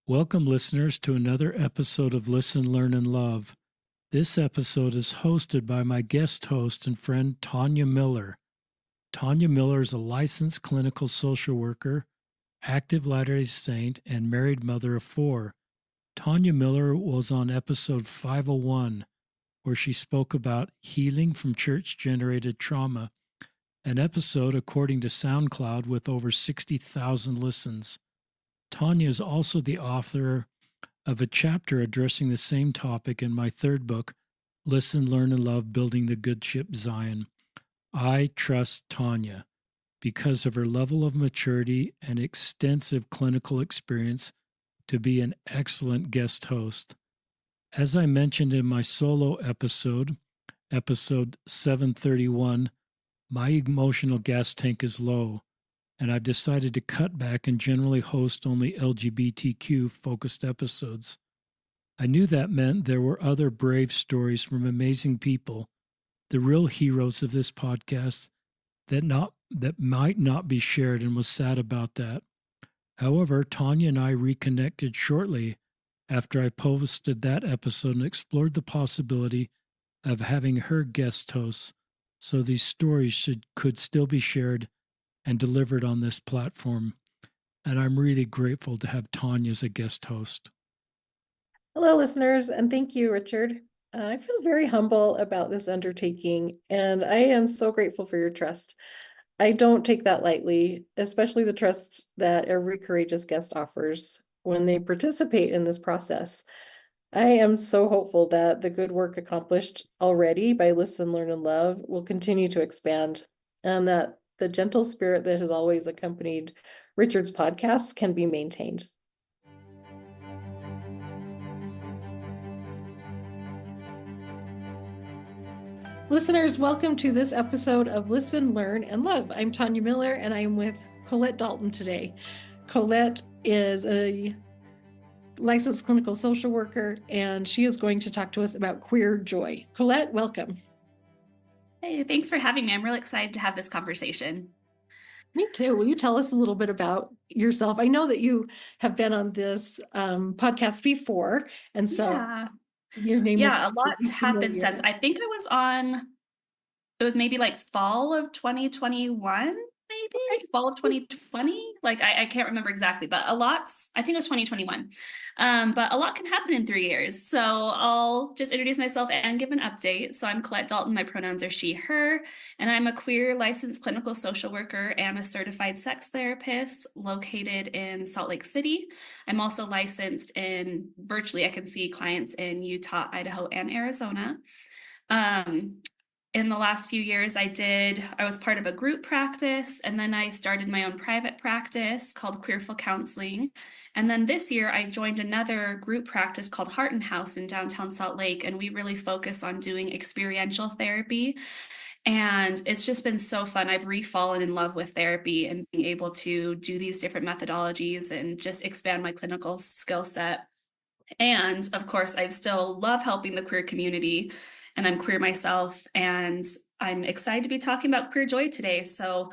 Welcome, listeners, to another episode of Listen, Learn, and Love. This episode is hosted by my guest host and friend, Tanya Miller. Tanya Miller is a licensed clinical social worker, active Latter-day Saint, and married mother of four. Tanya Miller was on episode 501, where she spoke about healing from church-generated trauma, an episode, according to SoundCloud, with over 60,000 listens. Tanya is also the author of a chapter addressing the same topic in my third book, Listen, Learn, and Love, Building the Good Ship Zion. I trust Tanya because of her level of maturity and extensive clinical experience to be an excellent guest host. As I mentioned in my solo episode, episode 731, my emotional gas tank is low, and I've decided to cut back and generally host only LGBTQ focused episodes. I knew that meant there were other brave stories from amazing people, the real heroes of this podcast, that might not be shared, and was sad about that. However, Tanya and I reconnected shortly after I posted that episode and explored the possibility of having her guest hosts, so these stories could still be shared and delivered on this platform. And I'm really grateful to have Tanya as a guest host. Hello, listeners, and thank you, Richard. I feel very humble about this undertaking, and I am so grateful for your trust. I don't take that lightly, especially the trust that every courageous guest offers when they participate in this process. I am so hopeful that the good work accomplished already by Listen, Learn, and Love will continue to expand, and that the gentle spirit that has always accompanied Richard's podcasts can be maintained. Listeners, welcome to this episode of Listen, Learn, and Love. I'm Tanya Miller, and I am with Colette Dalton today. Colette is a licensed clinical social worker, and she is going to talk to us about queer joy. Colette, welcome. Hey, thanks for having me. I'm really excited to have this conversation. Me too. Will you tell us a little bit about yourself? I know that you have been on this podcast before, and so your name. Yeah, a lot's happened since. I think I was on, it was maybe like fall of 2021, maybe fall of 2020. Like I can't remember exactly, but I think it was 2021. But a lot can happen in 3 years. So I'll just introduce myself and give an update. So I'm Colette Dalton. My pronouns are she, her, and I'm a queer licensed clinical social worker and a certified sex therapist located in Salt Lake City. I'm also licensed in virtually, I can see clients in Utah, Idaho, and Arizona. In the last few years, I was part of a group practice, and then I started my own private practice called Queerful Counseling. And then this year, I joined another group practice called Heart and House in downtown Salt Lake, and we really focus on doing experiential therapy. And it's just been so fun. I've re-fallen in love with therapy and being able to do these different methodologies and just expand my clinical skill set. And of course, I still love helping the queer community, and I'm queer myself, and I'm excited to be talking about queer joy today. So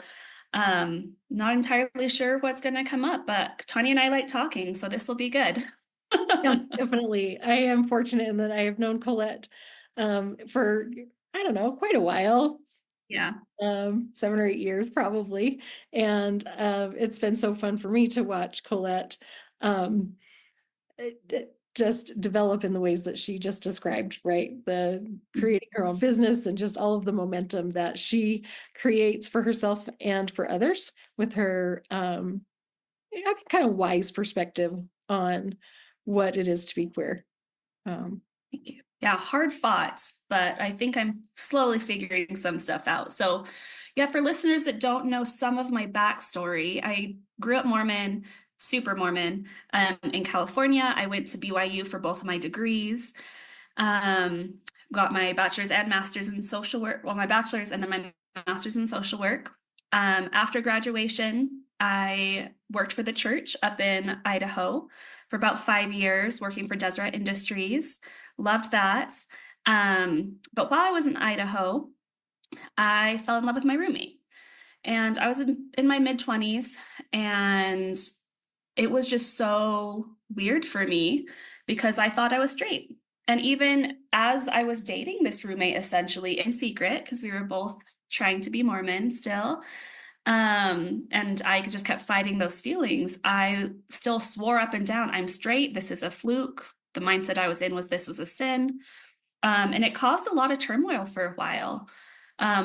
not entirely sure what's going to come up, but Tanya and I like talking, so this will be good. Yes, definitely. I am fortunate in that I have known Colette for, I don't know, quite a while. Yeah. 7 or 8 years probably. And it's been so fun for me to watch Colette just develop in the ways that she just described, right? The creating her own business and just all of the momentum that she creates for herself and for others with her, I think, kind of wise perspective on what it is to be queer. Thank you. Yeah, hard fought, but I think I'm slowly figuring some stuff out. So yeah, for listeners that don't know some of my backstory, I grew up Mormon, super Mormon, in California. I went to BYU for both of my degrees, got my bachelor's and master's in social work. Well, my bachelor's and then my master's in social work. After graduation, I worked for the church up in Idaho for about 5 years, working for Deseret Industries. Loved that. But while I was in Idaho, I fell in love with my roommate. And I was in my mid-20s, and it was just so weird for me because I thought I was straight. And even as I was dating this roommate, essentially in secret, because we were both trying to be Mormon still, and I just kept fighting those feelings, I still swore up and down, I'm straight. This is a fluke. The mindset I was in was this was a sin. And it caused a lot of turmoil for a while.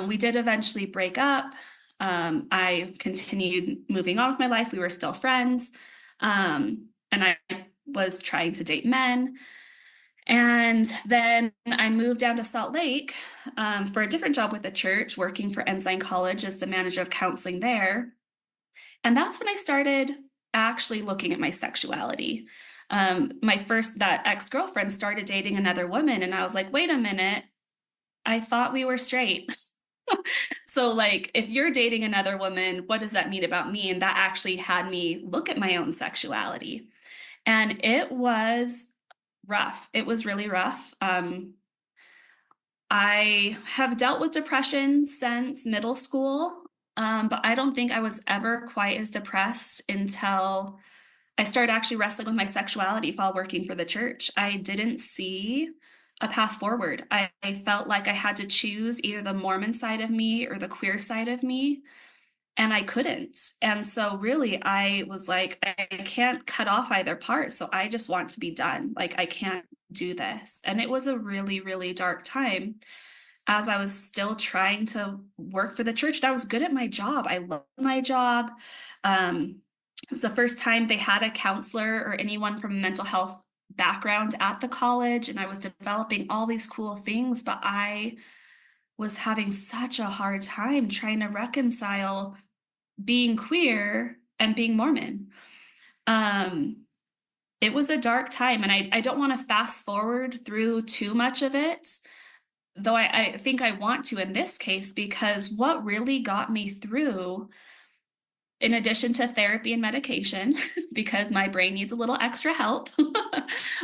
We did eventually break up. I continued moving on with my life. We were still friends. And I was trying to date men. And then I moved down to Salt Lake for a different job with the church, working for Ensign College as the manager of counseling there. And that's when I started actually looking at my sexuality. That ex-girlfriend started dating another woman, and I was like, wait a minute, I thought we were straight. So like, if you're dating another woman, what does that mean about me? And that actually had me look at my own sexuality. And it was rough. It was really rough. I have dealt with depression since middle school, but I don't think I was ever quite as depressed until I started actually wrestling with my sexuality while working for the church. I didn't see a path forward. I felt like I had to choose either the Mormon side of me or the queer side of me, and I couldn't. And so really I was like, I can't cut off either part. So I just want to be done. Like, I can't do this. And it was a really, really dark time as I was still trying to work for the church. And I was good at my job. I loved my job. It was the first time they had a counselor or anyone from a mental health background at the college, and I was developing all these cool things, but I was having such a hard time trying to reconcile being queer and being Mormon. It was a dark time, and I don't want to fast forward through too much of it, though I think I want to in this case, because what really got me through, in addition to therapy and medication, because my brain needs a little extra help,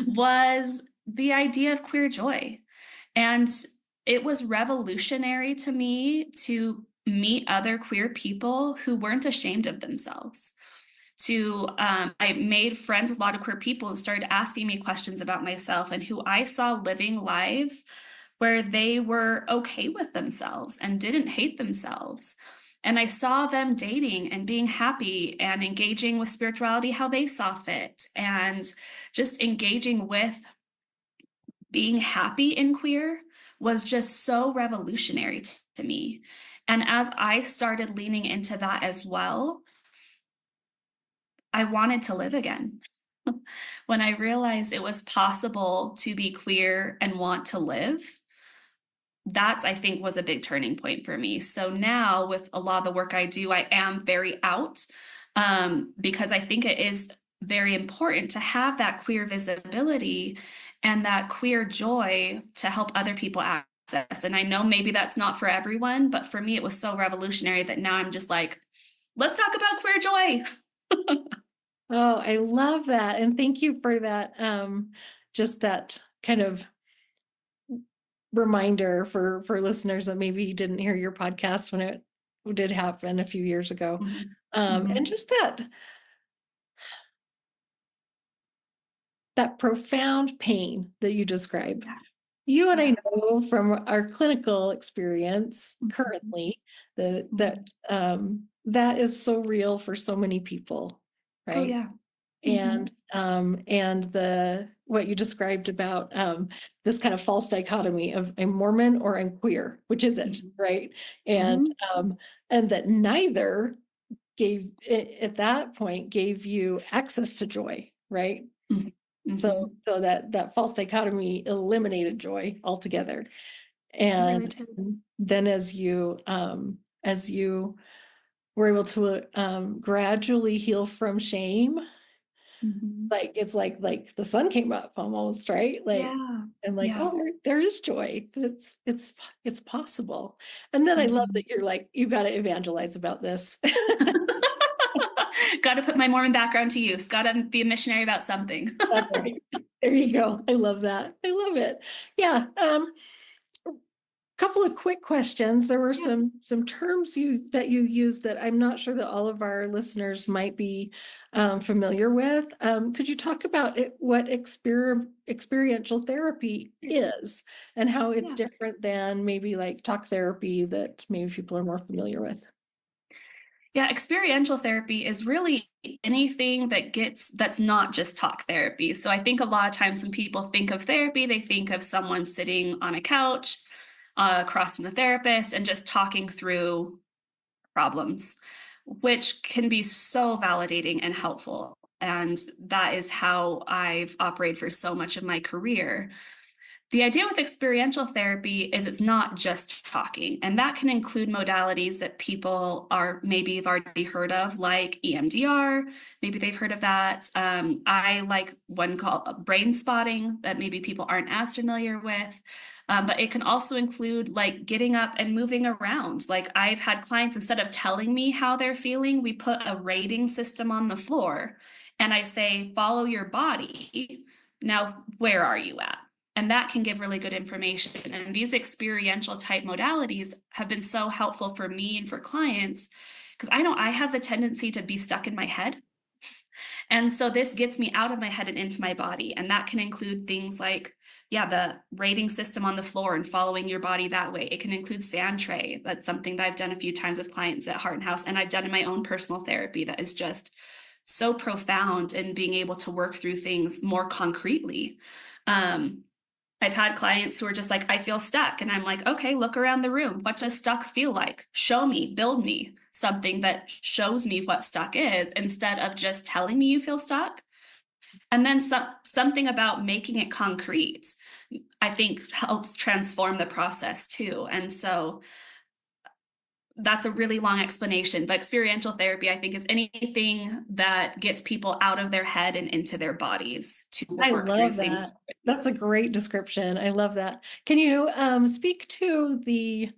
was the idea of queer joy. And it was revolutionary to me to meet other queer people who weren't ashamed of themselves. I made friends with a lot of queer people who started asking me questions about myself and who I saw living lives where they were okay with themselves and didn't hate themselves. And I saw them dating and being happy and engaging with spirituality how they saw fit, and just engaging with being happy in queer was just so revolutionary to me. And as I started leaning into that as well, I wanted to live again. When I realized it was possible to be queer and want to live, that's, I think, was a big turning point for me. So now with a lot of the work I do, I am very out, because I think it is very important to have that queer visibility and that queer joy to help other people access. And I know maybe that's not for everyone, but for me, it was so revolutionary that now I'm just like, let's talk about queer joy. Oh, I love that. And thank you for that. Just that kind of reminder for listeners that maybe didn't hear your podcast when it did happen a few years ago. And just that profound pain that you described. Yeah. You and I know from our clinical experience currently that is so real for so many people, right? Oh yeah. And what you described about this kind of false dichotomy of I'm Mormon or I'm queer, which is it, right? And that neither at that point gave you access to joy, right? So that false dichotomy eliminated joy altogether. And then as you were able to gradually heal from shame, like it's like the sun came up almost, right? Like, and like, oh, there is joy. It's possible. And then I love that you're like, you got to evangelize about this. Got to put my Mormon background to use. Got to be a missionary about something. That's right. There you go. I love that. I love it. Yeah. Couple of quick questions. There were Yeah. some terms that you used that I'm not sure that all of our listeners might be familiar with. Could you talk about what experiential therapy is and how it's Yeah. different than maybe like talk therapy that maybe people are more familiar with? Yeah, experiential therapy is really anything that's not just talk therapy. So I think a lot of times when people think of therapy, they think of someone sitting on a couch across from the therapist and just talking through problems, which can be so validating and helpful. And that is how I've operated for so much of my career. The idea with experiential therapy is it's not just talking, and that can include modalities that people are maybe have already heard of, like EMDR. Maybe they've heard of that. I like one called brain spotting that maybe people aren't as familiar with. But it can also include like getting up and moving around. Like I've had clients, instead of telling me how they're feeling, we put a rating system on the floor and I say, follow your body. Now, where are you at? And that can give really good information. And these experiential type modalities have been so helpful for me and for clients because I know I have the tendency to be stuck in my head. And so this gets me out of my head and into my body. And that can include things like, yeah, the rating system on the floor and following your body that way. It can include sand tray. That's something that I've done a few times with clients at Heart and House. And I've done in my own personal therapy that is just so profound in being able to work through things more concretely. I've had clients who are just like, I feel stuck. And I'm like, okay, look around the room. What does stuck feel like? Show me, build me something that shows me what stuck is instead of just telling me you feel stuck. And then something about making it concrete, I think helps transform the process too. And so that's a really long explanation, but experiential therapy, I think, is anything that gets people out of their head and into their bodies to I work through love things. that. That's a great description. I love that. Can you speak to the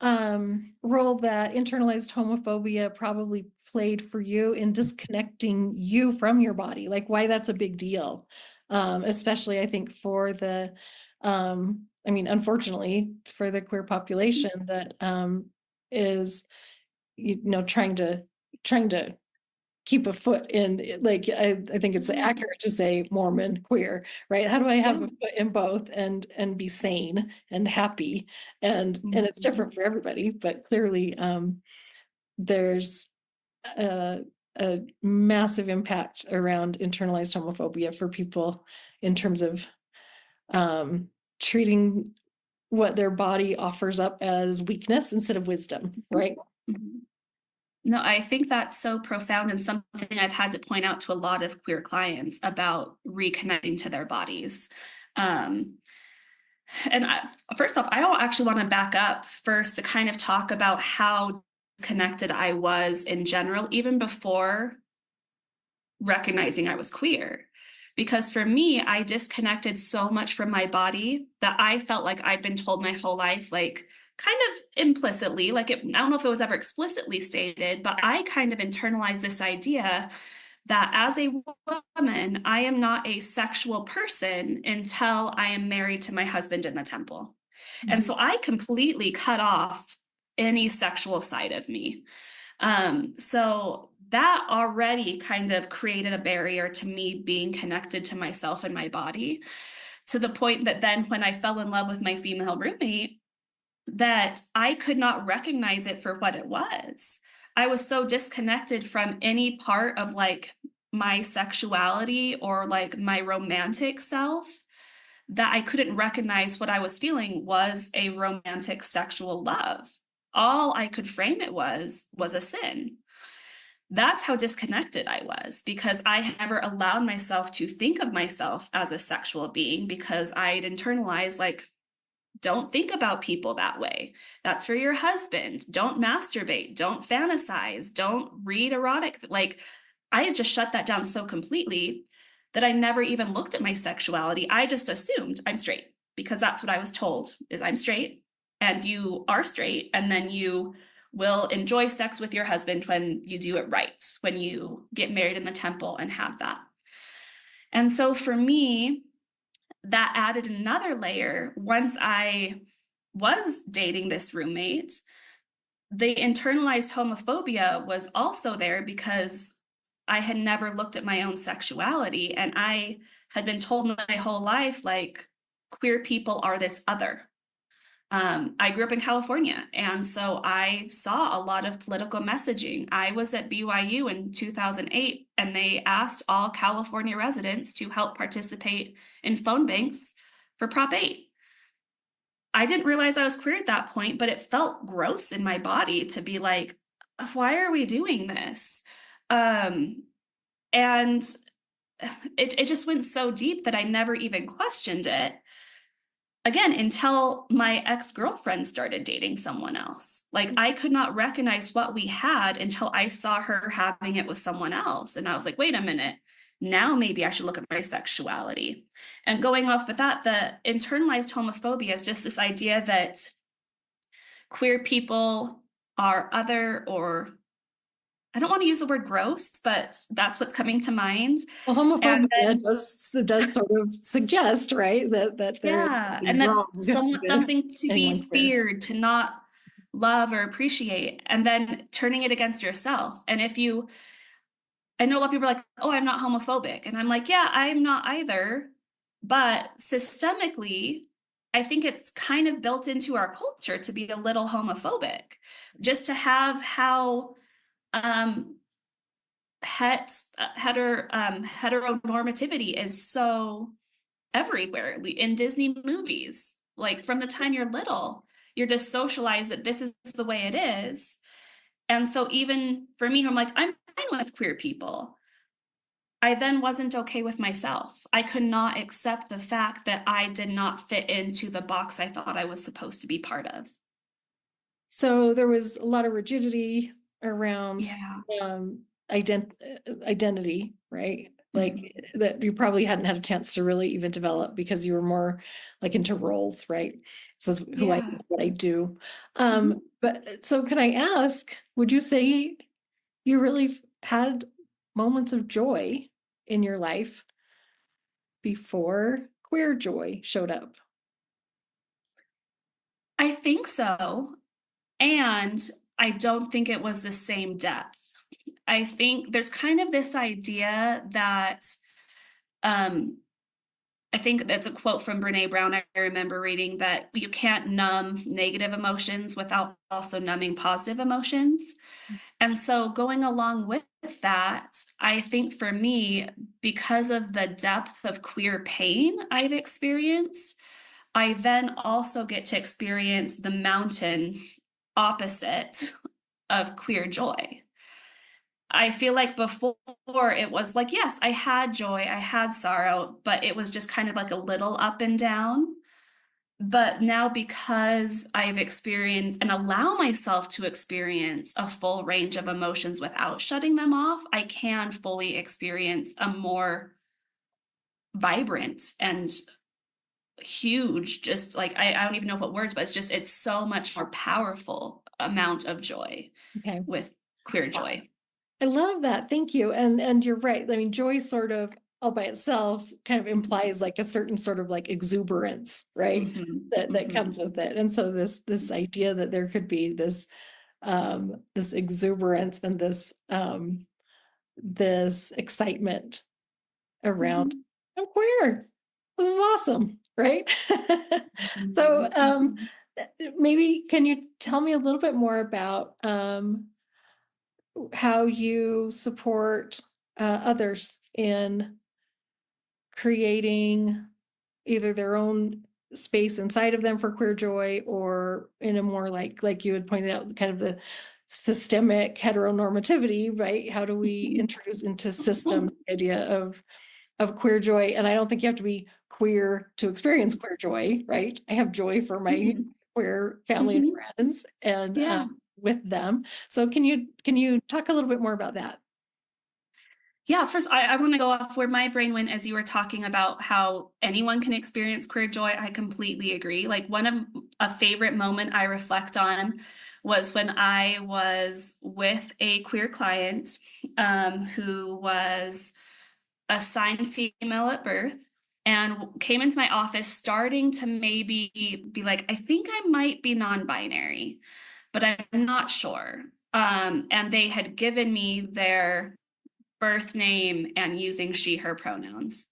role that internalized homophobia probably played for you in disconnecting you from your body? Like why that's a big deal, especially I think for the, I mean, unfortunately for the queer population that is, trying to keep a foot in, like I think it's accurate to say Mormon queer, right? How do I have Yeah. a foot in both and be sane and happy? And it's different for everybody, but clearly there's a massive impact around internalized homophobia for people in terms of treating what their body offers up as weakness instead of wisdom, right? Mhm. No, I think that's so profound and something I've had to point out to a lot of queer clients about reconnecting to their bodies. Um, First off, I don't actually want to back up first to kind of talk about how connected I was in general, even before recognizing I was queer. Because for me, I disconnected so much from my body that I felt like I'd been told my whole life, like kind of implicitly, I don't know if it was ever explicitly stated, but I kind of internalized this idea that as a woman, I am not a sexual person until I am married to my husband in the temple. And so I completely cut off any sexual side of me. So that already kind of created a barrier to me being connected to myself and my body, to the point that then when I fell in love with my female roommate, that I could not recognize it for what it was. I was so disconnected from any part of like my sexuality or like my romantic self that I couldn't recognize what I was feeling was a romantic sexual love. All I could frame it was a sin. That's how disconnected I was because I never allowed myself to think of myself as a sexual being because I'd internalized, like, don't think about people that way. That's for your husband. Don't masturbate. Don't fantasize. Don't read erotic. Like, I had just shut that down so completely that I never even looked at my sexuality. I just assumed I'm straight because that's what I was told is I'm straight and you are straight. And then you will enjoy sex with your husband when you do it right, when you get married in the temple and have that. And so for me, that added another layer once I was dating this roommate, the internalized homophobia was also there because I had never looked at my own sexuality, and I had been told my whole life, like, queer people are this other. I grew up in California, and so I saw a lot of political messaging. I was at BYU in 2008, and they asked all California residents to help participate in phone banks for Prop 8. I didn't realize I was queer at that point, but it felt gross in my body to be like, why are we doing this? And it just went so deep that I never even questioned it again until my ex-girlfriend started dating someone else. Like, I could not recognize what we had until I saw her having it with someone else. And I was like, wait a minute, now maybe I should look at my sexuality. And going off with that, the internalized homophobia is just this idea that queer people are other, or I don't want to use the word gross, but that's what's coming to mind. Well, And homophobia then, does sort of suggest, right, that there is yeah, something and that wrong with something to be anyone queer. feared, to not love or appreciate, and then turning it against yourself. And I know a lot of people are like, oh, I'm not homophobic. And I'm like, yeah, I'm not either. But systemically, I think it's kind of built into our culture to be a little homophobic, just to have how um, heteronormativity is so everywhere in Disney movies. Like, from the time you're little, you're just socialized that this is the way it is. And so even for me, I'm like, I'm fine with queer people. I then wasn't okay with myself. I could not accept the fact that I did not fit into the box I thought I was supposed to be part of. So there was a lot of rigidity around Yeah. um, identity, right? Like Mhm. that you probably hadn't had a chance to really even develop because you were more like into roles, right? This is who I am, Yeah. what I do. Mhm. But so can I ask, would you say you really had moments of joy in your life before queer joy showed up? I think so. And I don't think it was the same depth. I think there's kind of this idea that um, I think that's a quote from Brene Brown. I remember reading that you can't numb negative emotions without also numbing positive emotions. And so, going along with that, I think for me, because of the depth of queer pain I've experienced, I then also get to experience the mountain opposite of queer joy. I feel like before it was like, yes, I had joy, I had sorrow, but it was just kind of like a little up and down. But now, because I've experienced and allow myself to experience a full range of emotions without shutting them off, I can fully experience a more vibrant and huge, just like, I don't even know what words, but it's so much more powerful amount of joy Okay. with queer joy. I love that. Thank you. And you're right. I mean, joy sort of all by itself kind of implies like a certain sort of like exuberance, right? Mhm, That mhm, comes with it. And so this idea that there could be this exuberance and this excitement around mhm, I'm queer. This is awesome, right? So mhm, mhm. maybe can you tell me a little bit more about how you support others in creating either their own space inside of them for queer joy or in a more like you had pointed out kind of the systemic heteronormativity, right? How do we introduce into systems the idea of queer joy? And I don't think you have to be queer to experience queer joy, right? I have joy for my Mhm, queer family and mhm. friends and Yeah. with them. So can you talk a little bit more about that? Yeah, first, I want to go off where my brain went as you were talking about how anyone can experience queer joy. I completely agree. Like, one of a favorite moment I reflect on was when I was with a queer client who was assigned female at birth. and came into my office starting to maybe be like, I think I might be non-binary, but I'm not sure. And they had given me their birth name and using she, her pronouns.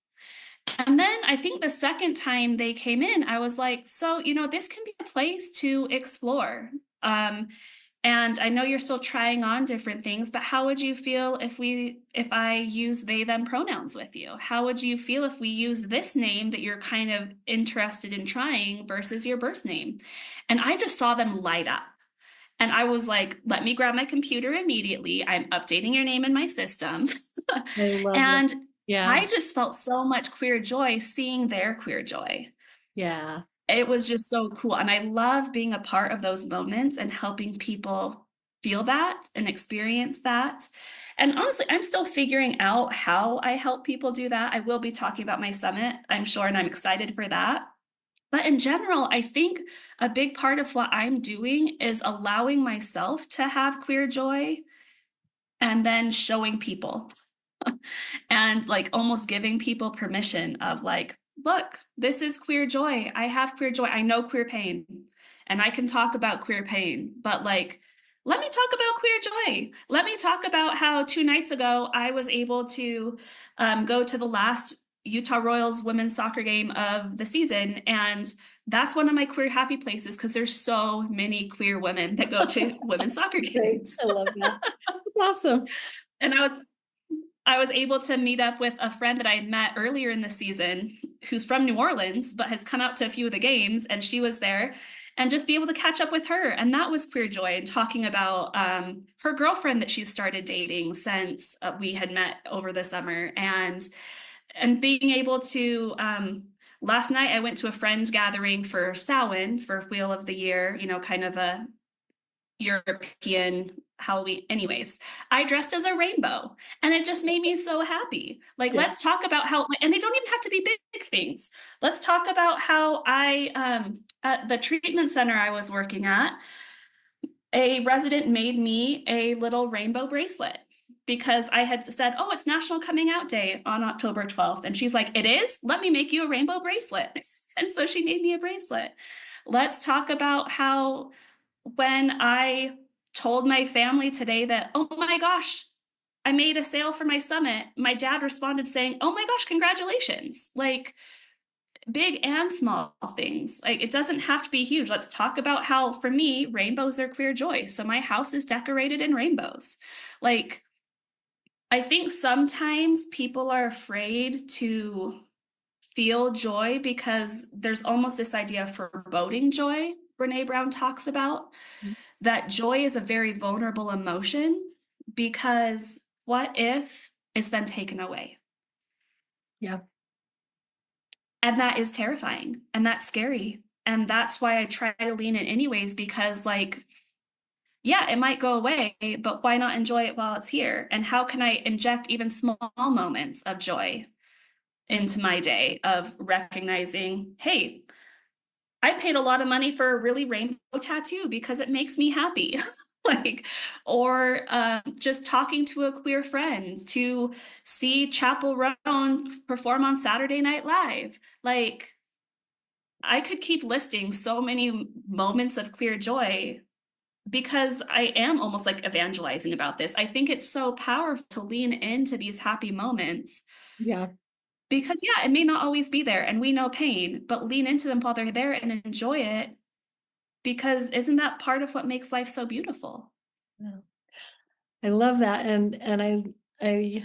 And then I think the second time they came in, I was like, so, this can be a place to explore. And I know you're still trying on different things, but how would you feel if I use they, them pronouns with you? How would you feel if we use this name that you're kind of interested in trying versus your birth name? And I just saw them light up. And I was like, let me grab my computer immediately. I'm updating your name in my system. I love that. And Yeah. I just felt so much queer joy seeing their queer joy. Yeah. It was just so cool. And I love being a part of those moments and helping people feel that and experience that. And honestly, I'm still figuring out how I help people do that. I will be talking about my summit, I'm sure, and I'm excited for that. But in general, I think a big part of what I'm doing is allowing myself to have queer joy and then showing people and like almost giving people permission of like, look, this is queer joy. I have queer joy. I know queer pain and I can talk about queer pain, but like, let me talk about queer joy. Let me talk about how 2 nights ago I was able to go to the last Utah Royals women's soccer game of the season. And that's one of my queer happy places because there's so many queer women that go to women's soccer Great. games. I love that. Awesome. And I was able to meet up with a friend that I had met earlier in the season who's from New Orleans, but has come out to a few of the games, and she was there, and just be able to catch up with her. And that was queer joy, and talking about her girlfriend that she's started dating since we had met over the summer, and being able to last night I went to a friend gathering for Samhain for Wheel of the Year, kind of a European Halloween. Anyways, I dressed as a rainbow and it just made me so happy. Like, Yeah. let's talk about how, and they don't even have to be big things. Let's talk about how at the treatment center I was working at, a resident made me a little rainbow bracelet because I had said, oh, it's National Coming Out Day on October 12th. And she's like, it is? Let me make you a rainbow bracelet. And so she made me a bracelet. Let's talk about how when I told my family today that, oh my gosh, I made a sale for my summit, my dad responded saying, oh my gosh, congratulations. Like, big and small things. Like, it doesn't have to be huge. Let's talk about how, for me, rainbows are queer joy. So my house is decorated in rainbows. Like, I think sometimes people are afraid to feel joy because there's almost this idea of foreboding joy Brene Brown talks about, that joy is a very vulnerable emotion because what if it's then taken away? Yeah. And that is terrifying and that's scary. And that's why I try to lean in anyways, because like, yeah, it might go away, but why not enjoy it while it's here? And how can I inject even small moments of joy into my day of recognizing, hey, I paid a lot of money for a really rainbow tattoo because it makes me happy. Like, or just talking to a queer friend to see Chapel Roan perform on Saturday Night Live. Like, I could keep listing so many moments of queer joy because I am almost like evangelizing about this. I think it's so powerful to lean into these happy moments. Yeah. Because, yeah, it may not always be there and we know pain, but lean into them while they're there and enjoy it. Because isn't that part of what makes life so beautiful? Yeah. I love that. And I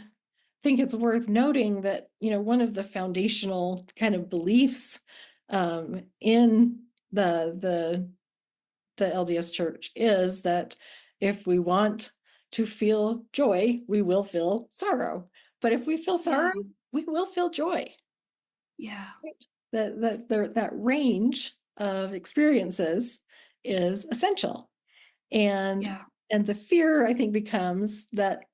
think it's worth noting that, one of the foundational kind of beliefs in the LDS Church is that if we want to feel joy, we will feel sorrow. But if we feel sorrow, we will feel joy. Yeah. That range of experiences is essential. And the fear, I think, becomes that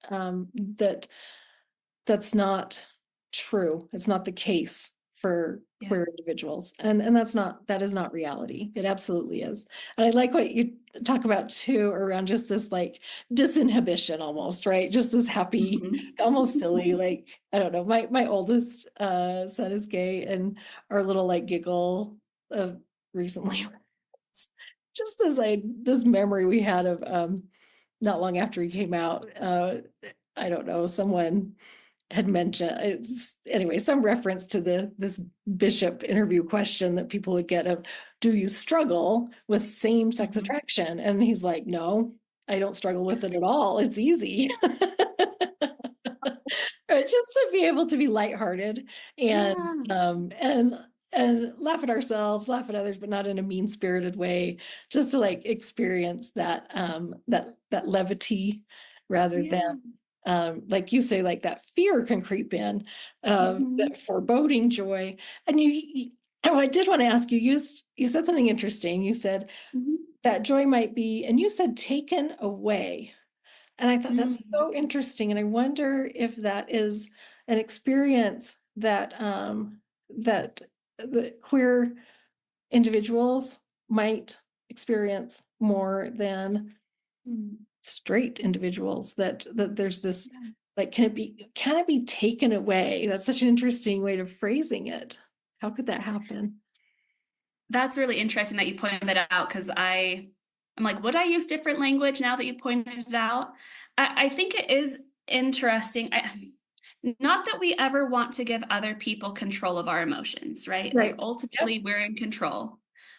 that's not true. It's not the case for Yeah. queer individuals. And that is not reality. It absolutely is. And I like what you talk about too, around just this like disinhibition almost, right? Just this happy, Mhm. almost silly, like, I don't know, my oldest son is gay, and our little like giggle of recently, just this memory we had of not long after he came out, I don't know, someone had mentioned, it's anyway, some reference to this bishop interview question that people would get of, do you struggle with same-sex Mhm. attraction? And he's like, no, I don't struggle with it at all. It's easy. Just to be able to be lighthearted and Yeah. and laugh at ourselves, laugh at others, but not in a mean-spirited way, just to like experience that that levity rather than Yeah. like you say, like that fear can creep in, Mhm. that foreboding joy. And oh, I did want to ask you, you said something interesting. You said Mhm. that joy might be, and you said taken away. And I thought that's Mm. so interesting. And I wonder if that is an experience that that the queer individuals might experience more than Mm. straight individuals, that there's this Yeah. like, can it be taken away? That's such an interesting way of phrasing it. How could that happen? That's really interesting that you pointed that out, because I'm like, would I use different language now that you pointed it out? I think it is interesting. Not that we ever want to give other people control of our emotions, right? Like Right. ultimately we're in control.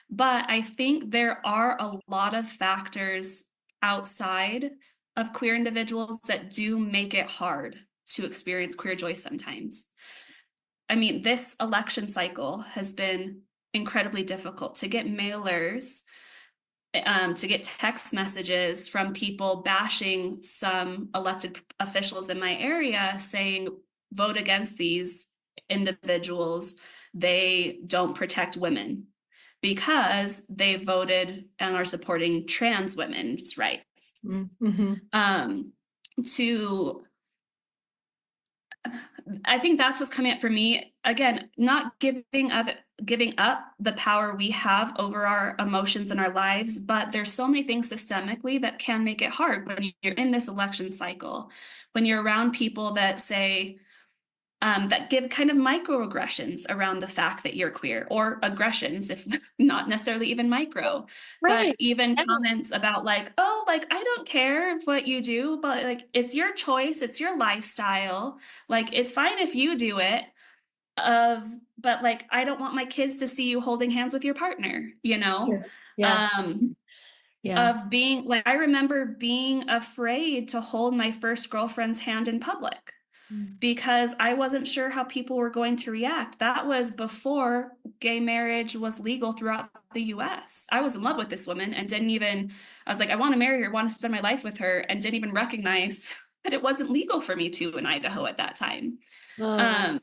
But I think there are a lot of factors outside of queer individuals that do make it hard to experience queer joy sometimes. I mean, this election cycle has been incredibly difficult to get mailers, to get text messages from people bashing some elected officials in my area saying, vote against these individuals. They don't protect women because they voted and are supporting trans women's rights. Mm-hmm. Um, to I think that's what's coming up for me. Again, not giving up the power we have over our emotions and our lives, but there's so many things systemically that can make it hard when you're in this election cycle, when you're around people that say, that give kind of microaggressions around the fact that you're queer, or aggressions, if not necessarily even micro, but Right. even Yeah. comments about like, oh, like, I don't care what you do, but like, it's your choice, it's your lifestyle. Like, it's fine if you do it, but like, I don't want my kids to see you holding hands with your partner, you know? Sure. Yeah. Um, Yeah. of being like, I remember being afraid to hold my first girlfriend's hand in public because I wasn't sure how people were going to react. That was before gay marriage was legal throughout the US. I was in love with this woman and I was like, I want to marry her, want to spend my life with her, and didn't even recognize that it wasn't legal for me to in Idaho at that time. Oh, Um,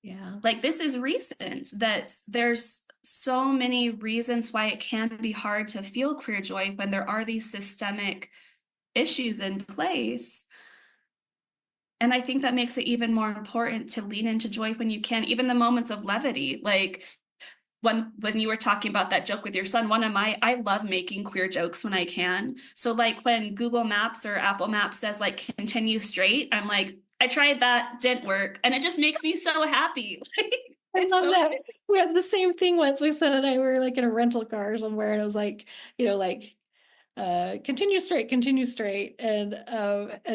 yeah. like, this is recent, that there's so many reasons why it can be hard to feel queer joy when there are these systemic issues in place. And I think that makes it even more important to lean into joy when you can, even the moments of levity. Like when you were talking about that joke with your son, I love making queer jokes when I can. So like when Google Maps or Apple Maps says like continue straight, I'm like, I tried that, didn't work. And it just makes me so happy. I It's love so that. silly. We had the same thing once. My son and I were like in a rental car somewhere, and it was like, like continue straight. And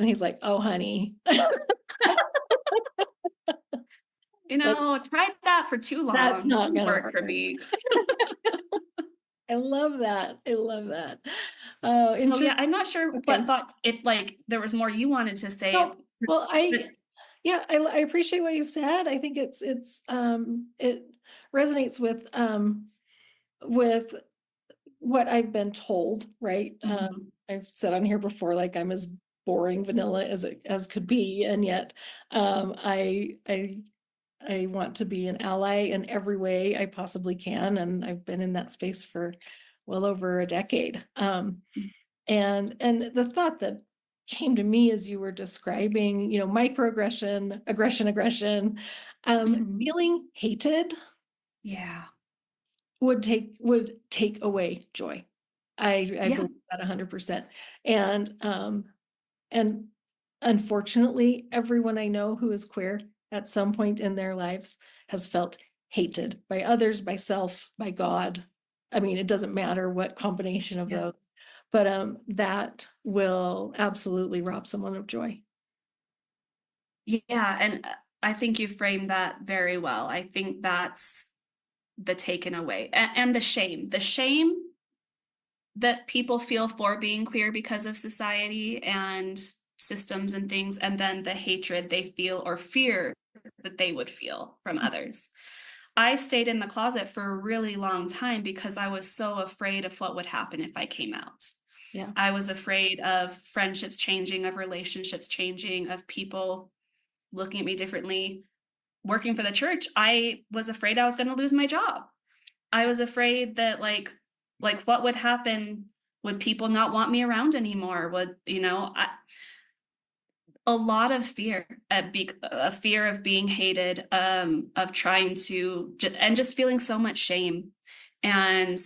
he's like, oh honey. Like, I tried that for too that's long. not Didn't gonna work work. for me. I love that. I love that. Oh, So yeah, interesting. I'm not sure Okay. what thoughts, if like there was more you wanted to say. No, well, yeah, I appreciate what you said. I think it resonates with what I've been told, right? Mhm. I've said on here before, like I'm as boring vanilla as could be, and yet I want to be an ally in every way I possibly can, and I've been in that space for well over a decade. And the thought that came to me as you were describing, microaggression, aggression, Mhm. feeling hated Yeah. would take away joy. I Yeah. believe that 100%. And unfortunately, everyone I know who is queer at some point in their lives has felt hated by others, by self, by God. I mean, it doesn't matter what combination of Yeah. those, but that will absolutely rob someone of joy. Yeah. And I think you framed that very well. I think that's the taken away and the shame that people feel for being queer because of society and systems and things, and then the hatred they feel or fear that they would feel from others. I stayed in the closet for a really long time because I was so afraid of what would happen if I came out. Yeah. I was afraid of friendships changing, of relationships changing, of people looking at me differently. Working for the church, I was afraid I was going to lose my job. I was afraid that like what would happen? Would people not want me around anymore? Would, a lot of fear, a fear of being hated, of trying to, and just feeling so much shame. And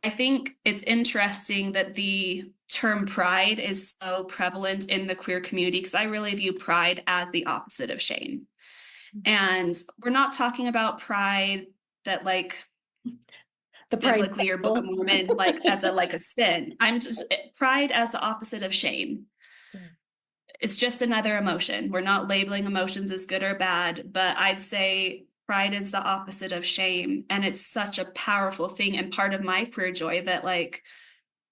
I think it's interesting that the term pride is so prevalent in the queer community because I really view pride as the opposite of shame. And we're not talking about pride that like The pride biblically or Book of cycle. Mormon like as a sin. I'm just pride as the opposite of shame. Yeah. It's just another emotion. We're not labeling emotions as good or bad, but I'd say pride is the opposite of shame. And it's such a powerful thing and part of my queer joy that like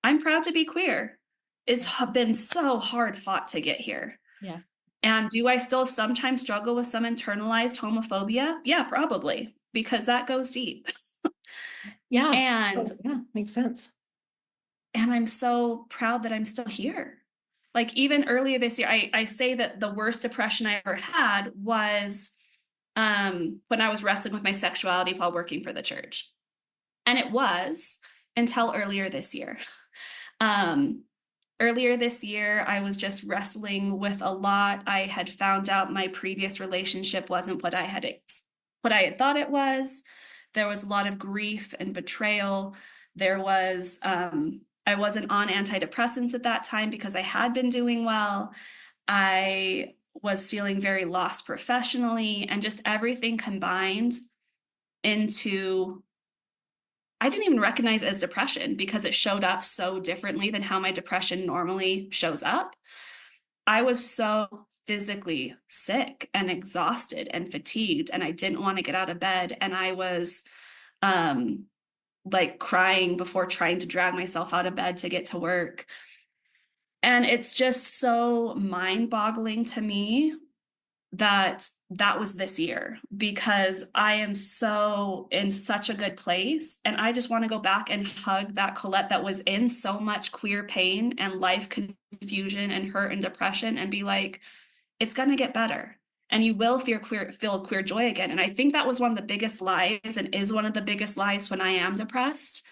I'm proud to be queer. It's been so hard fought to get here. Yeah. And do I still sometimes struggle with some internalized homophobia? Yeah, probably, because that goes deep. Yeah. And Yeah, makes sense. I'm so proud that I'm still here. Like even earlier this year, I say that the worst depression I ever had was when I was wrestling with my sexuality while working for the church. And it was until earlier this year. Um, Earlier this year, I was just wrestling with a lot. I had found out my previous relationship wasn't what I had thought it was. There was a lot of grief and betrayal. There was I wasn't on antidepressants at that time because I had been doing well. I was feeling very lost professionally, and just everything combined into I didn't even recognize it as depression because it showed up so differently than how my depression normally shows up. I was so physically sick and exhausted and fatigued, and I didn't want to get out of bed. And I was um, like crying before trying to drag myself out of bed to get to work. And it's just so mind boggling to me that that was this year because I am so in such a good place. And I just want to go back and hug that Colette that was in so much queer pain and life confusion and hurt and depression and be like, it's going to get better. And you will feel queer joy again. And I think that was one of the biggest lies and is one of the biggest lies when I am depressed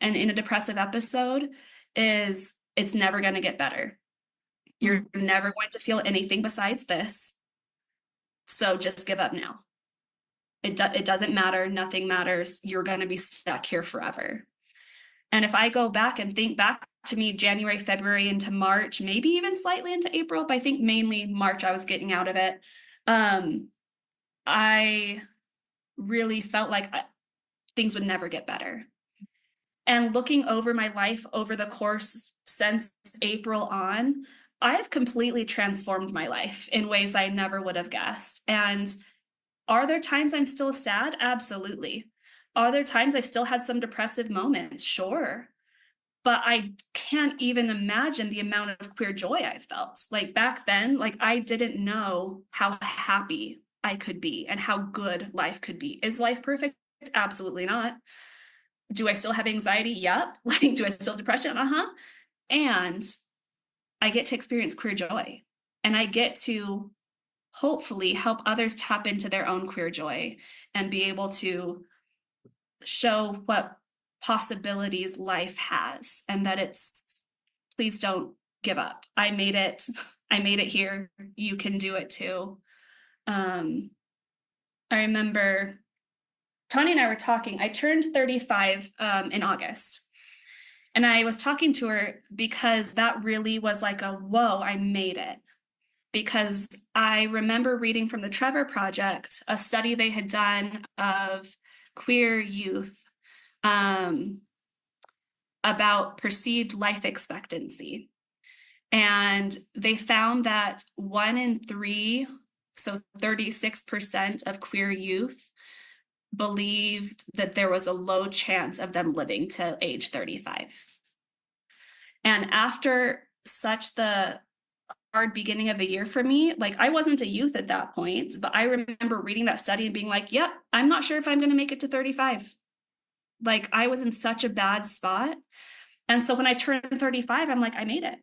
and in a depressive episode is it's never going to get better. You're never going to feel anything besides this. So just give up now. It doesn't matter. Nothing matters. You're going to be stuck here forever. And if I go back and think back to me January, February into March, maybe even slightly into April, but I think mainly March I was getting out of it. I really felt like things would never get better. And looking over my life over the course since April on, I've completely transformed my life in ways I never would have guessed. And are there times I'm still sad? Absolutely. Are there times I've still had some depressive moments? Sure. But I can't even imagine the amount of queer joy I felt. Like back then, like I didn't know how happy I could be and how good life could be. Is life perfect? Absolutely not. Do I still have anxiety? Yep. Like, do I still have depression? Uh-huh. And I get to experience queer joy. And I get to hopefully help others tap into their own queer joy and be able to show what possibilities life has and that it's please don't give up. I made it. I made it here. You can do it too. I remember Tanya and I were talking. I turned 35 in August. And I was talking to her because that really was like a, whoa, I made it. Because I remember reading from the Trevor Project, a study they had done of queer youth about perceived life expectancy. And they found that 1 in 3, so 36% of queer youth believed that there was a low chance of them living to age 35. And after such the hard beginning of the year for me, like I wasn't a youth at that point, but I remember reading that study and being like, yep, I'm not sure if I'm going to make it to 35. Like I was in such a bad spot. And so when I turned 35, I'm like, I made it.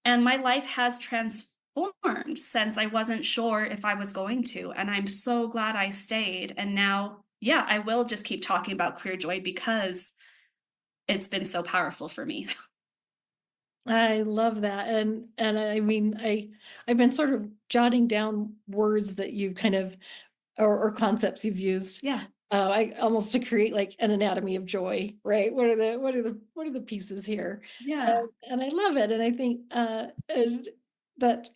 And my life has transformed since I wasn't sure if I was going to. And I'm so glad I stayed. And now, yeah, I will just keep talking about queer joy because it's been so powerful for me. I love that. And I mean, I've been sort of jotting down words that you kind of or concepts you've used. Yeah. I almost to create like an anatomy of joy, right? What are the pieces here? Yeah. And I love it. And I think and that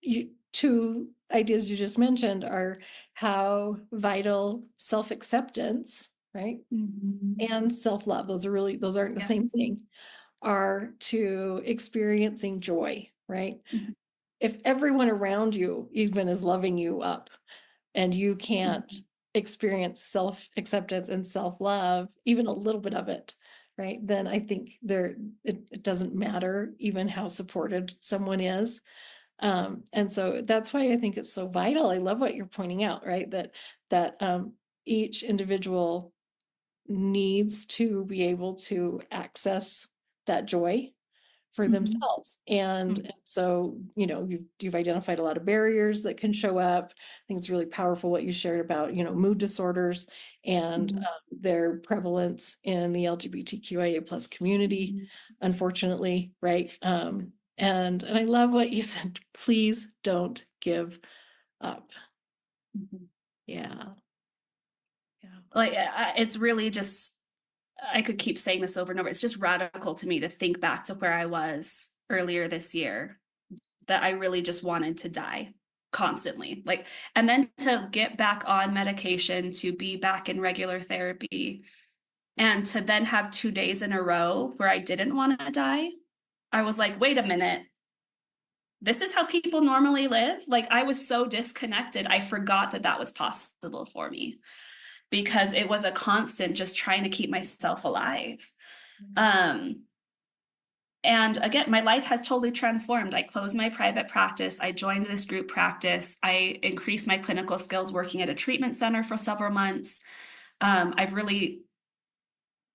you two ideas you just mentioned are how vital self-acceptance, right? And self-love, those aren't the Yes. same thing, are to experiencing joy, right? Mhm. If everyone around you even is loving you up and you can't experience self-acceptance and self-love, even a little bit of it, right? Then I think it doesn't matter even how supported someone is. And so that's why I think it's so vital. I love what you're pointing out, right? That each individual needs to be able to access that joy for themselves. And so, you've identified a lot of barriers that can show up. I think it's really powerful what you shared about, mood disorders and their prevalence in the LGBTQIA plus community, unfortunately, right? And I love what you said, please don't give up. Yeah. Yeah. Like it's really just, I could keep saying this over and over. It's just radical to me to think back to where I was earlier this year, that I really just wanted to die constantly. Like, and then to get back on medication, to be back in regular therapy, and to then have 2 days in a row where I didn't want to die. I was like, wait a minute. This is how people normally live. Like I was so disconnected. I forgot that that was possible for me because it was a constant just trying to keep myself alive. And again, my life has totally transformed. I closed my private practice. I joined this group practice. I increased my clinical skills working at a treatment center for several months. I've really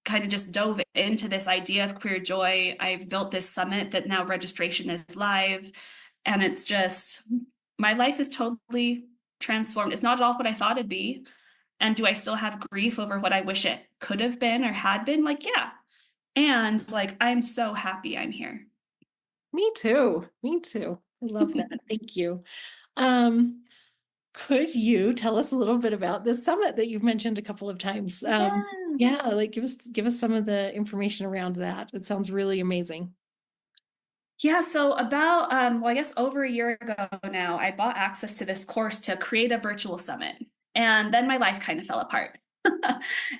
kind of just dove into this idea of queer joy. I've built this summit that now registration is live. And it's just, my life is totally transformed. It's not at all what I thought it'd be. And do I still have grief over what I wish it could have been or had been? Like, yeah. And like, I'm so happy I'm here. Me too. Me too. I love that. Thank you. Could you tell us a little bit about this summit that you've mentioned a couple of times? Yeah, like give us some of the information around that. It sounds really amazing. Yeah, so about, well, I guess over a year ago now, I bought access to this course to create a virtual summit. And then my life kind of fell apart.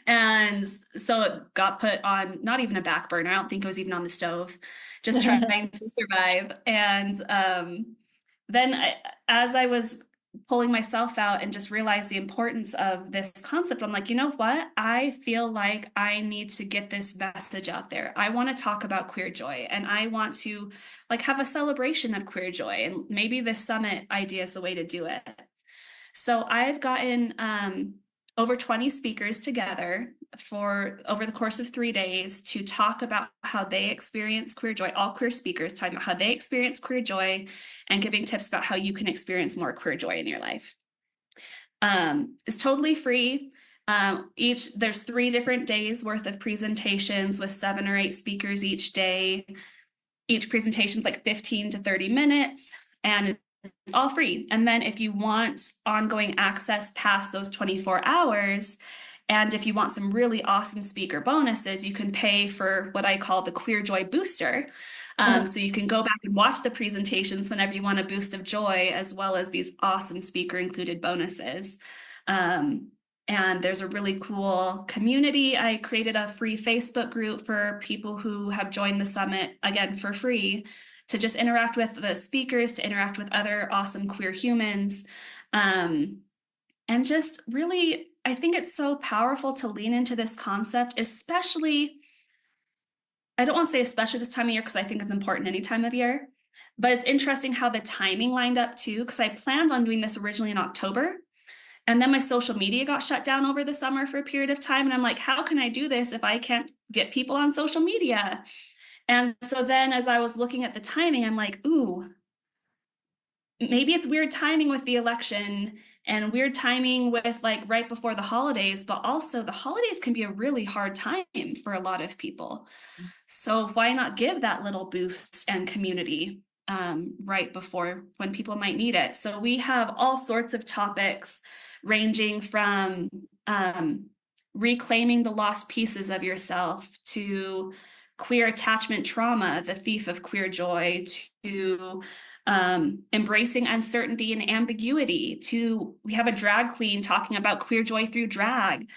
And so it got put on not even a back burner. I don't think it was even on the stove, just trying to survive. And then as I was pulling myself out and just realized the importance of this concept, I'm like, you know what? I feel like I need to get this message out there. I want to talk about queer joy and I want to like have a celebration of queer joy. And maybe this summit idea is the way to do it. So I've gotten over 20 speakers together for over the course of 3 days to talk about how they experience queer joy, all queer speakers talking about how they experience queer joy and giving tips about how you can experience more queer joy in your life. It's totally free. There's 3 different days worth of presentations with 7 or 8 speakers each day. each presentation is like 15 to 30 minutes, and it's all free. And then if you want ongoing access past those 24 hours, and if you want some really awesome speaker bonuses, you can pay for what I call the Queer Joy Booster. So you can go back and watch the presentations whenever you want a boost of joy, as well as these awesome speaker included bonuses. And there's a really cool community. I created a free Facebook group for people who have joined the summit, again, for free, to just interact with the speakers, to interact with other awesome queer humans. And just really, I think it's so powerful to lean into this concept, especially, I don't want to say especially this time of year, because I think it's important any time of year, but it's interesting how the timing lined up too, because I planned on doing this originally in October. And then my social media got shut down over the summer for a period of time. And I'm like, how can I do this if I can't get people on social media? And so then as I was looking at the timing, I'm like, ooh, maybe it's weird timing with the election and weird timing with like right before the holidays, but also the holidays can be a really hard time for a lot of people. So why not give that little boost and community right before when people might need it? So we have all sorts of topics ranging from reclaiming the lost pieces of yourself to queer attachment trauma, the thief of queer joy, to embracing uncertainty and ambiguity, to we have a drag queen talking about queer joy through drag,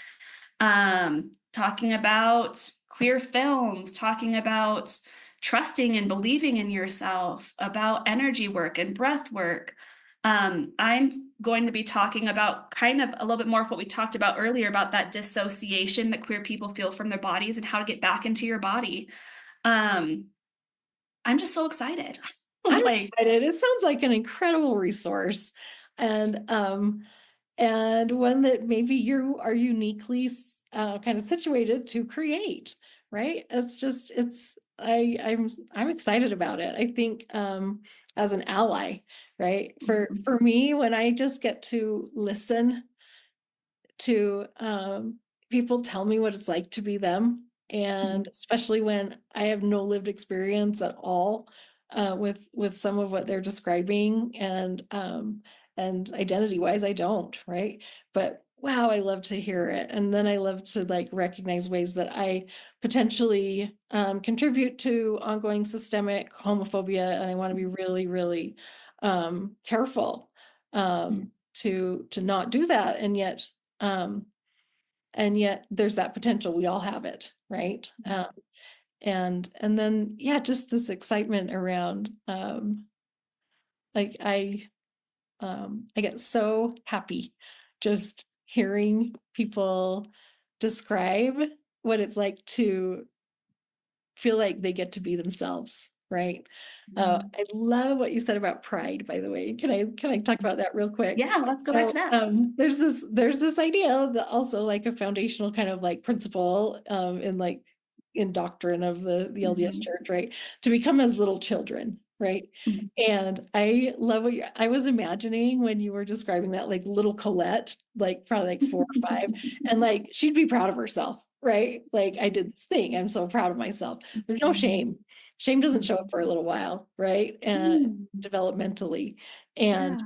talking about queer films, talking about trusting and believing in yourself, about energy work and breath work. I'm going to be talking about kind of a little bit more of what we talked about earlier about that dissociation that queer people feel from their bodies and how to get back into your body. I'm just so excited. I'm Like, excited. It sounds like an incredible resource, and one that maybe you are uniquely kind of situated to create, right? I'm excited about it. I think as an ally, right? For me, when I just get to listen to people tell me what it's like to be them, and especially when I have no lived experience at all with some of what they're describing, and identity wise I don't, right? But wow, I love to hear it, and then I love to like recognize ways that I potentially contribute to ongoing systemic homophobia, and I want to be really, really careful to not do that, um, and yet there's that potential. We all have it, right? And then yeah, just this excitement around like I get so happy just hearing people describe what it's like to feel like they get to be themselves, right? I love what you said about pride, by the way. Can I talk about that real quick? yeah, let's go back to that. There's this idea that also like a foundational kind of like principle in doctrine of the LDS Church, right? To become as little children, right? And I love I was imagining when you were describing that, like little Colette, like probably like 4 or 5, and like she'd be proud of herself, right? Like, I did this thing, I'm so proud of myself. There's no shame. Shame doesn't show up for a little while, right? And developmentally. And